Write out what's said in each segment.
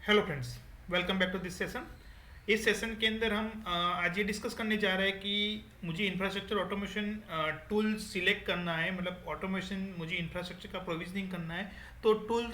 Hello friends, welcome back to this session. इस session के अंदर हम आज ये डिस्कस करने जा रहे हैं कि मुझे इंफ्रास्ट्रक्चर ऑटोमेशन टूल सिलेक्ट करना है। मतलब ऑटोमेशन मुझे इंफ्रास्ट्रक्चर का प्रोविजनिंग करना है, तो टूल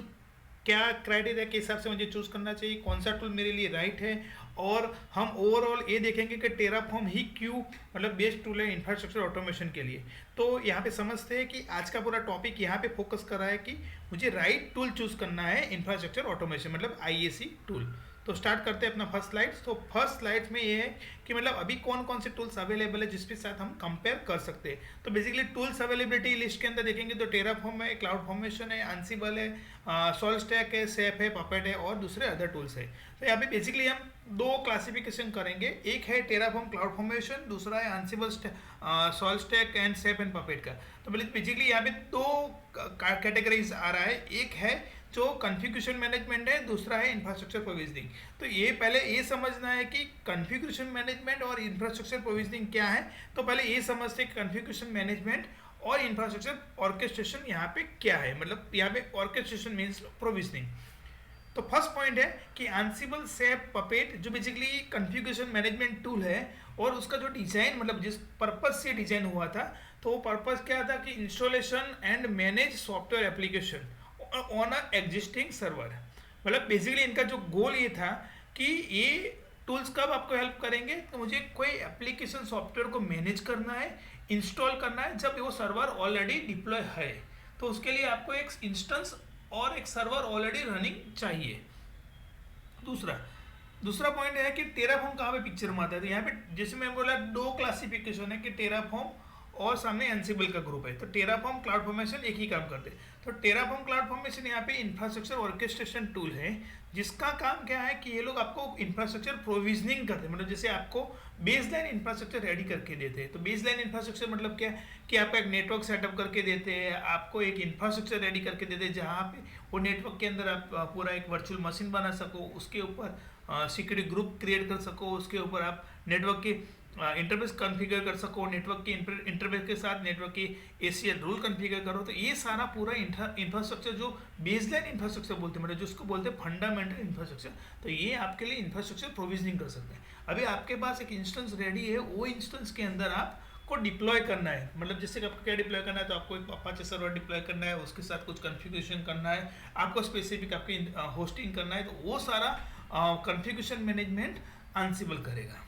क्या क्राइटेरिया के हिसाब से मुझे चूज़ करना चाहिए, कौन सा टूल मेरे लिए राइट है। और हम ओवरऑल ये देखेंगे कि टेराफॉर्म ही क्यों मतलब बेस्ट टूल है इंफ्रास्ट्रक्चर ऑटोमेशन के लिए। तो यहाँ पे समझते हैं कि आज का पूरा टॉपिक यहाँ पे फोकस कर रहा है कि मुझे राइट टूल चूज़ करना है इंफ्रास्ट्रक्चर ऑटोमेशन मतलब आईएसी टूल। तो स्टार्ट करते हैं अपना फर्स्ट स्लाइड्स। तो फर्स्ट स्लाइड्स में ये है कि मतलब अभी कौन कौन से टूल्स अवेलेबल है जिसके साथ हम कंपेयर कर सकते हैं। तो बेसिकली टूल्स अवेलेबिलिटी लिस्ट के अंदर देखेंगे तो टेराफॉर्म है, क्लाउड फॉर्मेशन है, एंसिबल है, सॉल्व स्टैक है, सेफ है, पपेट है और दूसरे अदर टूल्स है। तो यहाँ पे बेसिकली हम दो क्लासिफिकेशन करेंगे, एक है टेराफॉर्म क्लाउड फॉर्मेशन, दूसरा है Ansible solve stack and safe and puppet का। तो बेसिकली यहाँ पे दो कैटेगरीज आ रहा है, एक है जो कॉन्फ़िगरेशन मैनेजमेंट है, दूसरा है इंफ्रास्ट्रक्चर प्रोविजनिंग। तो ये पहले ये समझना है कि कॉन्फ़िगरेशन मैनेजमेंट और इंफ्रास्ट्रक्चर प्रोविजनिंग क्या है। तो पहले ये समझते हैं कॉन्फ़िगरेशन मैनेजमेंट और इंफ्रास्ट्रक्चर ऑर्केस्ट्रेशन यहाँ पे क्या है। मतलब यहाँ पे ऑर्केस्ट्रेशन मीन्स प्रोविजनिंग। तो फर्स्ट पॉइंट है कि एंसिबल सेफ पपेट जो बेसिकली कॉन्फ़िगरेशन मैनेजमेंट टूल है और उसका जो डिज़ाइन मतलब जिस पर्पज से डिज़ाइन हुआ था, तो वो पर्पज क्या था कि installation and manage software application on a existing server. मतलब बेसिकली इनका जो गोल ये था कि ये टूल्स कब आपको हेल्प करेंगे, तो मुझे कोई एप्लीकेशन सॉफ्टवेयर को मैनेज करना है, इंस्टॉल करना है जब वो सर्वर ऑलरेडी डिप्लॉय है। तो उसके लिए आपको एक इंस्टेंस और एक सर्वर ऑलरेडी रनिंग चाहिए। दूसरा दूसरा पॉइंट है कि टेराफॉर्म कहाँ पे पिक्चर में आता है। तो यहाँ पे जैसे मैं बोला दो क्लासिफिकेशन है कि टेराफॉर्म और सामने एंसिबल का ग्रुप है। तो टेराफॉर्म क्लाउड फॉर्मेशन एक ही काम करते हैं। तो टेराफॉर्म क्लाउड फॉर्मेशन यहाँ पे इंफ्रास्ट्रक्चर ऑर्केस्ट्रेशन टूल है जिसका काम क्या है कि ये लोग आपको इंफ्रास्ट्रक्चर प्रोविजनिंग करते हैं। मतलब जैसे आपको बेसलाइन इंफ्रास्ट्रक्चर रेडी करके देते हैं। तो बेसलाइन इंफ्रास्ट्रक्चर मतलब क्या है कि आपका एक नेटवर्क सेटअप करके देते हैं, आपको एक इंफ्रास्ट्रक्चर रेडी करके देते हैं जहाँ पे वो नेटवर्क के अंदर आप पूरा एक वर्चुअल मशीन बना सको, उसके ऊपर सिक्योरिटी ग्रुप क्रिएट कर सको, उसके ऊपर आप नेटवर्क के इंटरफेस कॉन्फ़िगर कर सको, नेटवर्क के इंटरफेस के साथ नेटवर्क की एसीएल रूल कॉन्फ़िगर करो। तो ये सारा पूरा इंफ्रास्ट्रक्चर जो बेसलाइन इंफ्रास्ट्रक्चर बोलते हैं, मतलब जिसको बोलते हैं फंडामेंटल इंफ्रास्ट्रक्चर, तो ये आपके लिए इंफ्रास्ट्रक्चर प्रोविजनिंग कर सकते हैं। अभी आपके पास एक इंस्टेंस रेडी है, वो इंस्टेंस के अंदर आपको डिप्लॉय करना है। मतलब जैसे कि आपको क्या डिप्लॉय करना है, तो आपको एक अपाचे सर्वर डिप्लॉय करना है, उसके साथ कुछ कॉन्फ़िगरेशन करना है, आपको स्पेसिफिक आपकी होस्टिंग करना है। तो वो सारा कॉन्फ़िगरेशन मैनेजमेंट एंसिबल करेगा।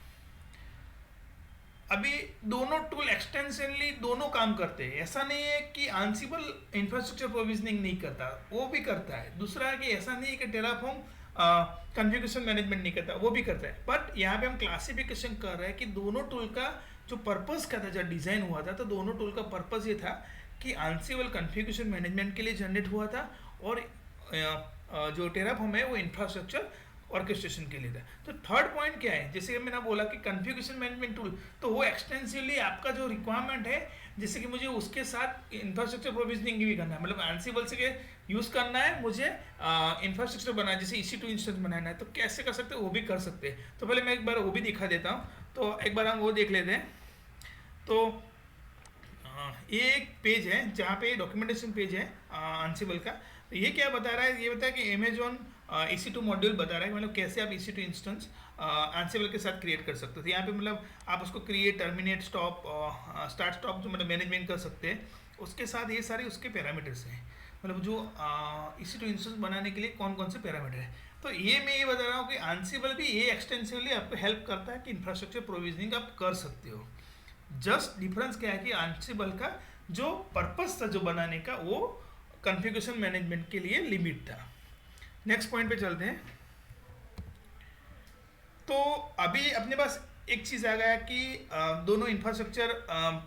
अभी दोनों टूल एक्सटेंसिवली दोनों काम करते हैं। ऐसा नहीं है कि एंसिबल इंफ्रास्ट्रक्चर प्रोविजनिंग नहीं करता, वो भी करता है। दूसरा है कि ऐसा नहीं है कि टेराफॉर्म कॉन्फ़िगरेशन मैनेजमेंट नहीं करता, वो भी करता है। बट यहाँ पे हम क्लासिफिकेशन कर रहे हैं कि दोनों टूल का जो पर्पस का था, जब डिज़ाइन हुआ था, तो दोनों टूल का पर्पस ये था कि एंसिबल कॉन्फ़िगरेशन मैनेजमेंट के लिए जनरेट हुआ था और जो टेराफॉर्म है वो इंफ्रास्ट्रक्चर ऑर्केस्ट्रेशन के लिए था। तो थर्ड पॉइंट क्या है, जैसे कि मैंने बोला कि कॉन्फ़िगरेशन मैनेजमेंट टूल, तो वो एक्सटेंसिवली आपका जो रिक्वायरमेंट है, जैसे कि मुझे उसके साथ इंफ्रास्ट्रक्चर प्रोविजनिंग भी करना है, मतलब एंसिबल से यूज़ करना है, मुझे इंफ्रास्ट्रक्चर बनाना है, जैसे EC2 इंस्टेंस बनाना है, तो कैसे कर सकते हैं, वो भी कर सकते हैं। तो पहले मैं एक बार वो भी दिखा देता हूँ। तो एक बार हम वो देख लेते हैं। तो ये एक पेज है जहाँ पे डॉक्यूमेंटेशन पेज है एंसिबल का। तो ये क्या बता रहा है, ये बता है कि अमेजॉन EC2 मॉड्यूल बता रहा है कि मतलब कैसे आप EC2 इंस्टेंस एंसिबल के साथ क्रिएट कर सकते हो। तो यहाँ पे मतलब आप उसको create, terminate, stop, start stop जो मतलब मैनेजमेंट कर सकते हैं। उसके साथ ये सारे उसके पैरामीटर्स हैं, मतलब जो EC2 इंस्टेंस बनाने के लिए कौन कौन से पैरामीटर है। तो ये मैं ये बता रहा हूँ कि एंसिबल भी ये एक्सटेंसिवली आपको हेल्प करता है कि इंफ्रास्ट्रक्चर प्रोविजनिंग आप कर सकते हो। जस्ट डिफरेंस क्या है कि एंसिबल का जो पर्पस था जो बनाने का, वो कॉन्फ़िगरेशन मैनेजमेंट के लिए लिमिट था। नेक्स्ट पॉइंट पे चलते हैं। तो अभी अपने पास एक चीज़ आ गया कि दोनों इंफ्रास्ट्रक्चर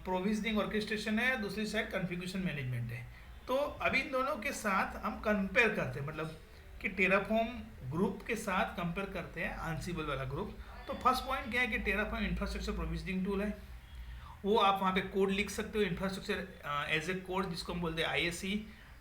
प्रोविजनिंग ऑर्केस्ट्रेशन है, दूसरी साइड कॉन्फ़िगरेशन मैनेजमेंट है। तो अभी इन दोनों के साथ हम कंपेयर करते हैं, मतलब कि टेराफॉर्म ग्रुप के साथ कंपेयर करते हैं एंसिबल वाला ग्रुप। तो फर्स्ट पॉइंट क्या है कि टेराफॉर्म इंफ्रास्ट्रक्चर प्रोविजनिंग टूल है, वो आप वहाँ पे कोड लिख सकते हो, इंफ्रास्ट्रक्चर एज ए कोड जिसको हम बोलते हैं ISE।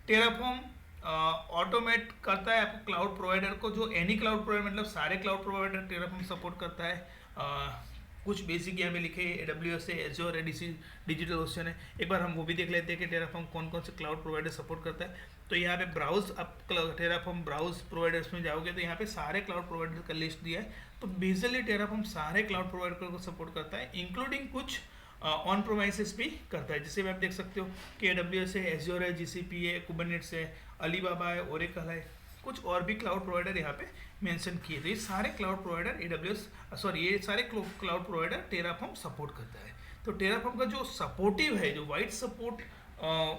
टेराफॉर्म ऑटोमेट करता है आपको क्लाउड प्रोवाइडर को, जो एनी क्लाउड प्रोवाइडर मतलब सारे क्लाउड प्रोवाइडर टेराफॉर्म सपोर्ट करता है। कुछ बेसिक यहाँ पे लिखे AWS है, एज़्योर है, डिजिटल ओशन है। एक बार हम वो भी देख लेते हैं कि टेराफॉर्म कौन कौन से क्लाउड प्रोवाइडर सपोर्ट करता है। तो यहाँ पे ब्राउज, आप टेराफॉर्म ब्राउज प्रोवाइडर्स में जाओगे तो यहाँ पे सारे क्लाउड प्रोवाइडर का लिस्ट दिया है। तो बेसिकली टेराफॉर्म सारे क्लाउड प्रोवाइडर को सपोर्ट करता है, इंक्लूडिंग कुछ ऑन प्रोमाइसेस भी करता है। जैसे आप देख सकते हो कि AWS है, एज्योर है, GCP है, कुबरनेट्स है, अलीबाबा है, ओरेकल है, कुछ और भी क्लाउड प्रोवाइडर यहाँ पे मेंशन किए। तो ये सारे क्लाउड प्रोवाइडर ये सारे क्लाउड प्रोवाइडर टेराफॉर्म सपोर्ट करता है। तो टेराफॉर्म का जो सपोर्टिव है, जो वाइड सपोर्ट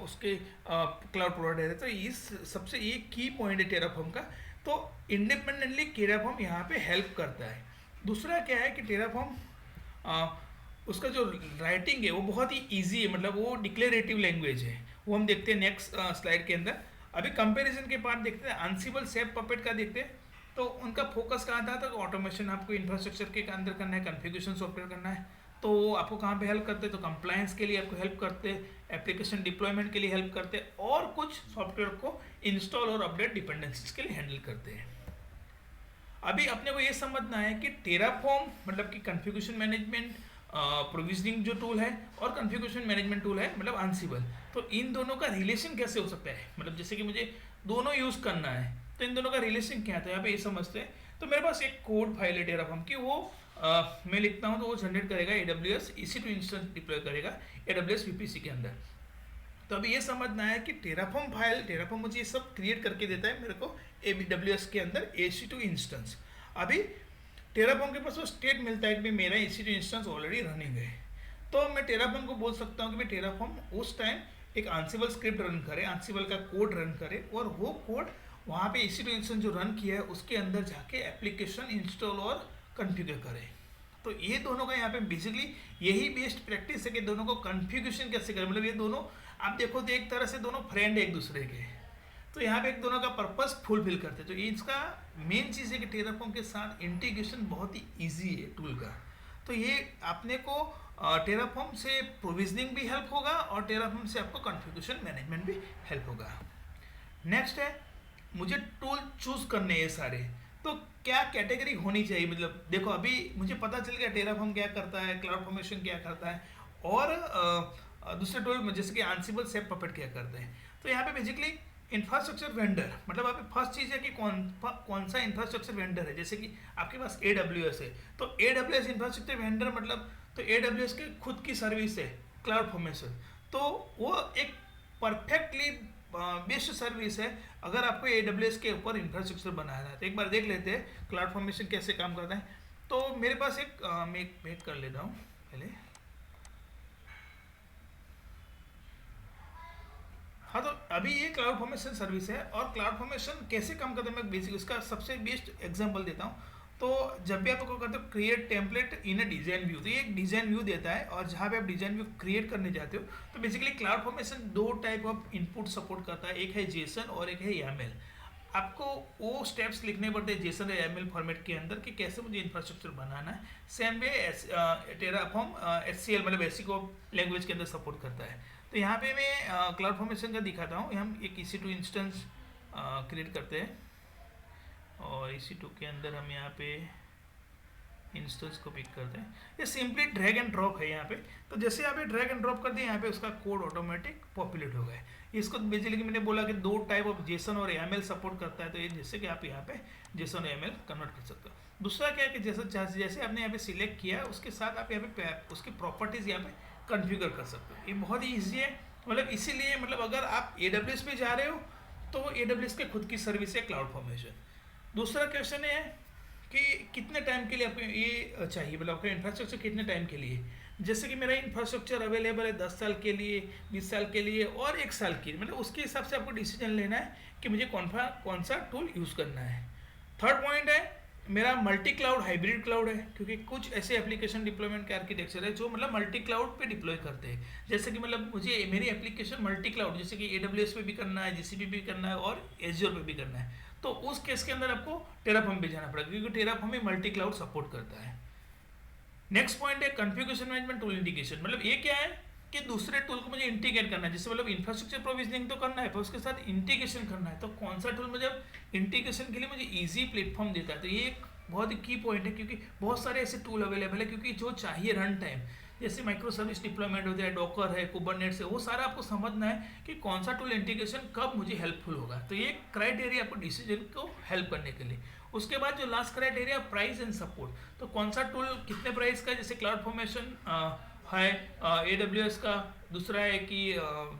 उसके क्लाउड प्रोवाइडर है, तो इस सबसे ये की पॉइंट है टेराफॉर्म का। तो इंडिपेंडेंटली टेराफॉर्म यहाँ पे हेल्प करता है। दूसरा क्या है कि टेराफॉर्म उसका जो राइटिंग है वो बहुत ही ईजी है, मतलब वो डिक्लेरेटिव लैंग्वेज है। वो हम देखते हैं नेक्स्ट स्लाइड के अंदर। अभी कंपैरिजन के पार्ट देखते हैं, अनसिबल, सेप, पपेट का देखते हैं। तो उनका फोकस कहाँ था? तो ऑटोमेशन आपको इंफ्रास्ट्रक्चर के अंदर करना है, कॉन्फ़िगरेशन सॉफ्टवेयर करना है। तो वो आपको कहाँ पे हेल्प करते हैं? तो कंप्लायंस के लिए आपको हेल्प करते हैं, एप्लीकेशन डिप्लॉयमेंट के लिए हेल्प करते हैं, और कुछ सॉफ्टवेयर को इंस्टॉल और अपडेट डिपेंडेंसीज के लिए हैंडल करते हैं। अभी अपने को ये समझना है कि टेराफॉर्म मतलब कि कॉन्फ़िगरेशन मैनेजमेंट प्रोविजनिंग जो टूल है और कॉन्फ़िगरेशन मैनेजमेंट टूल है, मतलब अनसिबल, तो इन दोनों का रिलेशन कैसे हो सकता है? मतलब जैसे कि मुझे दोनों यूज़ करना है, तो इन दोनों का रिलेशन क्या था यहाँ पे ये समझते हैं। तो मेरे पास एक कोड फाइल है टेराफॉर्म की, वो मैं लिखता हूँ तो वो जनरेट करेगा AWS EC2 इंस्टेंस डिप्लॉय करेगा AWS VPC के अंदर। तो अभी ये समझना है कि टेराफॉर्म मुझे ये सब क्रिएट करके देता है मेरे को AWS के अंदर EC2 इंस्टेंस। अभी टेराफॉर्म के पास वो स्टेट मिलता है कि मेरा EC2 इंस्टेंस ऑलरेडी रनिंग है। तो मैं टेराफॉर्म को बोल सकता हूँ कि टेराफॉर्म उस टाइम एक आंसिबल स्क्रिप्ट रन करे, आंसिबल का कोड रन करे, और वो कोड वहाँ पे EC2 इंस्टेंस जो रन किया है उसके अंदर जाके एप्लीकेशन इंस्टॉल और कॉन्फ़िगर करे। तो ये दोनों का यहाँ पे बेसिकली यही बेस्ट प्रैक्टिस है कि दोनों को कॉन्फ़िगरेशन कैसे करें। मतलब ये दोनों आप देखो तो एक तरह से दोनों फ्रेंड है एक दूसरे के, तो यहाँ पे एक दोनों का पर्पस फुलफिल करते हैं। तो ये इसका मेन चीज़ है कि टेराफॉर्म के साथ इंटीग्रेशन बहुत ही ईजी है टूल का। तो ये अपने को टेराफॉर्म से प्रोविजनिंग भी हेल्प होगा और टेराफॉर्म से आपको कॉन्फ़िगरेशन मैनेजमेंट भी हेल्प होगा। नेक्स्ट है, मुझे टूल चूज करने हैं सारे, तो क्या कैटेगरी होनी चाहिए? मतलब देखो अभी मुझे पता चल गया टेराफॉर्म क्या करता है, क्लाउड फॉर्मेशन क्या करता है, और दूसरे टूल जैसे कि एंसिबल, सेप, पपेट क्या करते हैं। तो यहाँ पे बेसिकली इंफ्रास्ट्रक्चर वेंडर, मतलब आप फर्स्ट चीज़ है कि कौन सा इंफ्रास्ट्रक्चर वेंडर है। जैसे कि आपके पास AWS है, तो AWS इंफ्रास्ट्रक्चर वेंडर मतलब तो AWS की खुद की सर्विस है क्लाउड फॉर्मेशन, तो वो एक परफेक्टली बेस्ट सर्विस है अगर आपको AWS के ऊपर इंफ्रास्ट्रक्चर बनाना है। तो एक बार देख लेते हैं क्लाउड फॉर्मेशन कैसे काम करता है। तो मेरे पास मैं एक मेक कर लेता हूँ पहले। हाँ, तो अभी ये क्लाउड फॉर्मेशन सर्विस है, और क्लाउड फॉर्मेशन कैसे काम करता है मैं बेसिक उसका सबसे बेस्ट एग्जांपल देता हूँ। तो जब भी आप लोग करते हो क्रिएट टेम्पलेट इन अ डिजाइन व्यू, तो ये एक डिजाइन व्यू देता है, और जहाँ पे आप डिजाइन व्यू क्रिएट करने जाते हो तो बेसिकली क्लाउड फॉर्मेशन दो टाइप ऑफ इनपुट सपोर्ट करता है, एक है जेसन और एक है YAML। आपको वो स्टेप्स लिखने पड़ते हैं जेसन या YAML फॉर्मेट के अंदर कि कैसे मुझे इंफ्रास्ट्रक्चर बनाना है। सेम वे टेराफॉर्म SCL मतलब एसिको लैंग्वेज के अंदर सपोर्ट करता है। तो यहाँ पे मैं क्लाउड फॉर्मेशन का दिखाता हूँ। हम एक EC2 इंस्टेंस क्रिएट करते हैं, और EC2 के अंदर हम यहाँ पे इंस्टेंस को पिक करते हैं। ये सिंपली ड्रैग एंड ड्रॉप है यहाँ पे। तो जैसे यहाँ पे ड्रैग एंड ड्रॉप कर दिया, यहाँ पे उसका कोड ऑटोमेटिक पॉपुलेट हो गया है। इसको बेसिकली मैंने बोला कि दो टाइप ऑफ जेसन और YAML सपोर्ट करता है, तो ये जैसे कि आप यहाँ पे जेसन और YAML कन्वर्ट कर सकते हो। दूसरा क्या है कि जैसे आपने यहाँ पे सिलेक्ट किया उसके साथ आप यहाँ पे उसकी प्रॉपर्टीज यहाँ पे कॉन्फ़िगर कर सकते हो। ये बहुत ही ईजी है, मतलब इसीलिए मतलब अगर आप AWS पे जा रहे हो तो AWS के खुद की सर्विस है क्लाउड फॉर्मेशन। दूसरा क्वेश्चन है कि कितने टाइम के लिए आपको ये चाहिए, मतलब आपका इंफ्रास्ट्रक्चर कितने टाइम के लिए। जैसे कि मेरा इंफ्रास्ट्रक्चर अवेलेबल है 10 साल के लिए, 20 साल के लिए और 1 साल के लिए, मतलब उसके हिसाब से आपको डिसीजन लेना है कि मुझे कौन सा टूल यूज़ करना है। थर्ड पॉइंट है मेरा मल्टी क्लाउड हाइब्रिड क्लाउड है, क्योंकि कुछ ऐसे एप्लीकेशन डिप्लॉयमेंट के आर्किटेक्चर है जो मतलब मल्टी क्लाउड पे डिप्लॉय करते हैं। जैसे कि मतलब मुझे मेरी एप्लीकेशन मल्टी क्लाउड जैसे कि AWS पे भी करना है, GCP भी करना है और एज्योर पे भी करना है, तो उस केस के अंदर आपको टेराफॉर्म पे जाना पड़ेगा, क्योंकि टेराफॉर्म में मल्टी क्लाउड सपोर्ट करता है। नेक्स्ट पॉइंट है कॉन्फ़िगरेशन मैनेजमेंट टूल इंटीग्रेशन। मतलब ये क्या है कि दूसरे टूल को मुझे इंटीग्रेट करना है, जैसे मतलब इंफ्रास्ट्रक्चर प्रोविजनिंग तो करना है पर उसके साथ इंटीग्रेशन करना है। तो कौन सा टूल मुझे इंटीग्रेशन के लिए मुझे ईजी प्लेटफॉर्म देता है। तो ये एक बहुत ही की पॉइंट है, क्योंकि बहुत सारे ऐसे टूल अवेलेबल है, क्योंकि जो चाहिए रन टाइम, जैसे माइक्रो सर्विस डिप्लॉयमेंट होता है, डॉकर है, कुबरनेट्स है, वो सारा आपको समझना है कि कौन सा टूल इंटीग्रेशन कब मुझे हेल्पफुल होगा। तो ये क्राइटेरिया आपको डिसीजन को हेल्प करने के लिए। उसके बाद जो last criteria price and support, तो कौन सा टूल कितने प्राइस का, जैसे क्लाउड फॉर्मेशन है AWS का, दूसरा है कि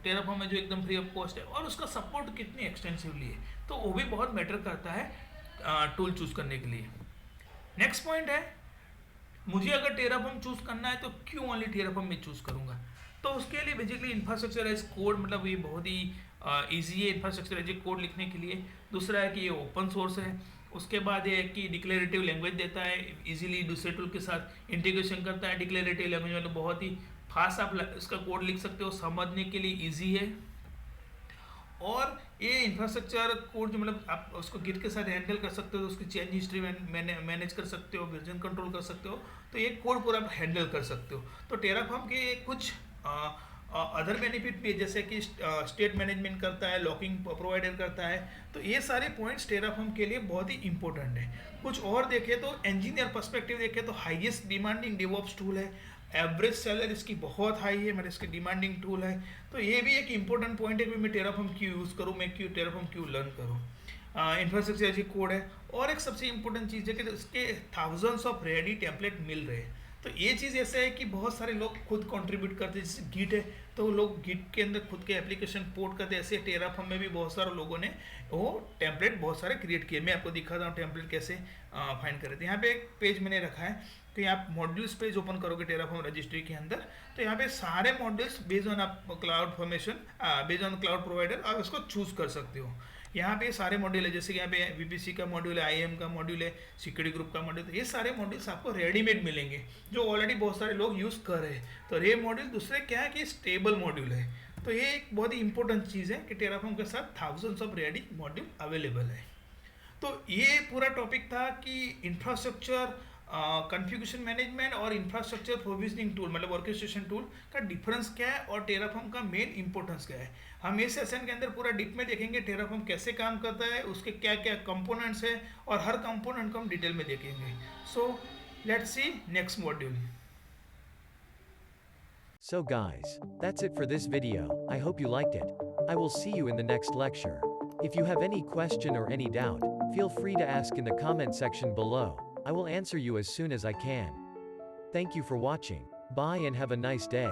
टेराफॉर्म है जो एकदम फ्री ऑफ कॉस्ट है, और उसका सपोर्ट कितनी एक्सटेंसिवली है, तो वो भी बहुत मैटर करता है टूल चूज करने के लिए। नेक्स्ट पॉइंट है, मुझे अगर टेराफॉर्म चूज करना है तो क्यों ओनली टेराफॉर्म में चूज करूंगा। तो उसके लिए बेसिकली इंफ्रास्ट्रक्चर एज कोड, मतलब ये बहुत ही ईजी है इंफ्रास्ट्रक्चर एज कोड लिखने के लिए। दूसरा है कि ये ओपन सोर्स है। उसके बाद ये है कि डिक्लेरेटिव लैंग्वेज देता है, इजीली दूसरे टूल के साथ इंटीग्रेशन करता है। डिक्लेरेटिव लैंग्वेज मतलब बहुत ही फास्ट आप इसका कोड लिख सकते हो, समझने के लिए ईजी है। और ये इंफ्रास्ट्रक्चर कोड जो मतलब आप उसको गिट के साथ हैंडल कर सकते हो, तो उसकी चेंज हिस्ट्री मैनेज कर सकते हो, वर्जन कंट्रोल कर सकते हो, तो ये कोड पूरा आप हैंडल कर सकते हो। तो टेराफॉर्म के कुछ अदर बेनिफिट भी, जैसे कि स्टेट मैनेजमेंट करता है, लॉकिंग प्रोवाइडर करता है, तो ये सारे पॉइंट्स टेराफॉर्म के लिए बहुत ही इंपॉर्टेंट है। कुछ और देखें तो इंजीनियर पर्सपेक्टिव देखें तो हाईएस्ट डिमांडिंग डेवऑप्स टूल है, एवरेज सैलरी इसकी बहुत हाई है, मतलब इसकी डिमांडिंग टूल है। तो ये भी एक इंपॉर्टेंट पॉइंट है कि मैं टेराफॉर्म क्यों यूज़ करूँ, मैं क्यों टेराफॉर्म क्यों लर्न करूँ। इंफ्रास्ट्रक्चर ऐसी कोड है। और एक सबसे इंपॉर्टेंट चीज़ है कि इसके थाउजेंड्स ऑफ रेडी टेम्पलेट मिल रहे हैं। तो ये चीज़ ऐसे है कि बहुत सारे लोग खुद कंट्रीब्यूट करते हैं, जैसे गिट है तो लोग गिट के अंदर खुद के एप्लीकेशन पोर्ट करते हैं। ऐसे टेराफॉर्म में भी बहुत सारे लोगों ने वो टेम्पलेट बहुत सारे क्रिएट किए। मैं आपको दिखाता हूँ टेम्पलेट कैसे फाइंड करे थे। यहाँ पे एक पेज मैंने रखा है, तो यहाँ आप मॉड्यूल्स पेज ओपन करोगे टेराफॉर्म रजिस्ट्री के अंदर, तो यहाँ पे सारे मॉड्यूल्स बेस्ड ऑन आप cloud formation, based on cloud provider आप इसको चूज कर सकते हो। यहाँ पे सारे मॉड्यूल है, जैसे कि यहाँ पे VPC का मॉड्यूल है, IAM का मॉड्यूल है, सिक्योरिटी ग्रुप का मॉड्यूल, तो ये सारे मॉड्यूल्स आपको रेडीमेड मिलेंगे जो ऑलरेडी बहुत सारे लोग यूज़ कर रहे हैं। तो ये मॉड्यूल दूसरे क्या है कि स्टेबल मॉड्यूल है। तो ये एक बहुत ही इंपॉर्टेंट चीज़ है कि टेराफॉर्म के साथ thousands of ready module available है। तो ये पूरा टॉपिक था कि इंफ्रास्ट्रक्चर कॉन्फ़िगरेशन मैनेजमेंट और इंफ्रास्ट्रक्चर प्रोविजनिंग टूल, मतलब ऑर्केस्ट्रेशन टूल का डिफरेंस क्या है और टेराफॉर्म का मेन इंपॉर्टेंस क्या है। हम इस सेशन के अंदर पूरा डीप में देखेंगे टेराफॉर्म कैसे काम करता है, उसके क्या क्या कंपोनेंट्स है, और हर कंपोनेंट को हम डिटेल में देखेंगे। So let's see next module. So guys, that's it for this video. I hope you liked it. I will see you in the next lecture. If you have any question or any doubt, feel free to ask in the comment section below. I will answer you as soon as I can. Thank you for watching. Bye and have a nice day.